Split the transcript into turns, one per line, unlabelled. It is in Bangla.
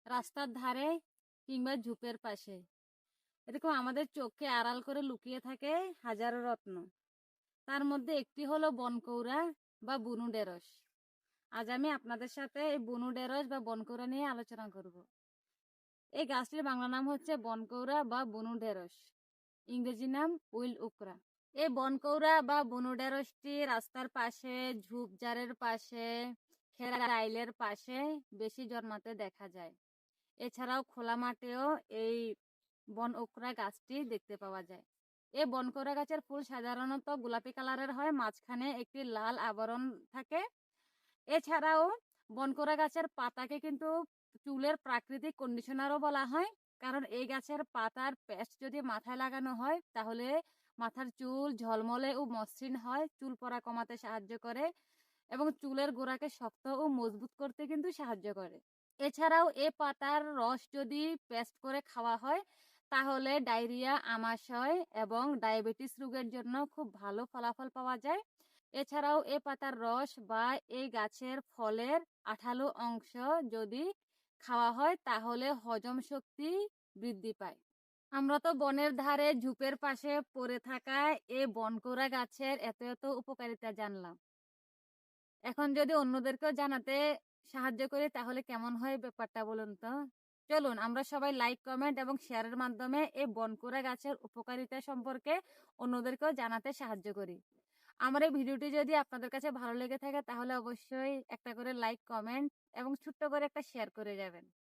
রাস্তার ধারে কিংবা ঝোপের পাশে এরকম আমাদের চোখকে আড়াল করে লুকিয়ে থাকে হাজারো রত্ন। তার মধ্যে একটি হলো বনকৌড়া বা বুনু ঢেঁড়স। আজ আমি আপনাদের সাথে এই বুনু ঢেঁড়স বা বনকৌড়া নিয়ে আলোচনা করব। এই গাছটির বাংলা নাম হচ্ছে বনকৌড়া বা বুনু ঢেঁড়স, ইংরেজি নাম উইল্ড উকরা। এই বনকৌড়া বা বুনু ঢেঁড়সটি রাস্তার পাশে, ঝোপঝাড়ের পাশে, খেরা আইলের পাশে বেশি জন্মাতে দেখা যায়। এছাড়াও খোলা মাঠেও এই বন ওকরা গাছটি দেখতে পাওয়া যায়। এই বনকৌড়া গাছের ফুল সাধারণত গোলাপি কালারের হয়, মাঝখানে একটি লাল আবরণ থাকে। এছাড়াও বনকৌড়া গাছের পাতাকে কিন্তু চুলের প্রাকৃতিক কন্ডিশনারও বলা হয়, কারণ এই গাছের পাতার পেস্ট যদি মাথায় লাগানো হয় তাহলে মাথার চুল ঝলমলে ও মসৃণ হয়, চুল পড়া কমাতে সাহায্য করে এবং চুলের গোড়াকে শক্ত ও মজবুত করতে কিন্তু সাহায্য করে। এছাড়াও এ পাতার রস যদি পেস্ট করে খাওয়া হয় তাহলে ডায়রিয়া, আমাশয় এবং ডায়াবেটিস রোগের জন্য খুব ভালো ফলাফল পাওয়া যায়। এছাড়াও এ পাতার রস বা এই গাছের ফলের আঠালো অংশ যদি খাওয়া হয় তাহলে হজম শক্তি বৃদ্ধি পায়। আমরা তো বনের ধারে ঝোপের পাশে পড়ে থাকা এই বনকৌড়া গাছের এত এত উপকারিতা জানলাম। এখন যদি অন্যদেরকেও জানাতে সাহায্য করি তাহলে কেমন হয় ব্যাপারটা বলুন তো? চলুন আমরা সবাই লাইক, কমেন্ট এবং শেয়ারের মাধ্যমে এই বনকৌড়া গাছের উপকারিতা সম্পর্কে অন্যদেরকেও জানাতে সাহায্য করি। আমার এই ভিডিওটি যদি আপনাদের কাছে ভালো লেগে থাকে তাহলে অবশ্যই একটা করে লাইক, কমেন্ট এবং ছোট্ট করে একটা শেয়ার করে যাবেন।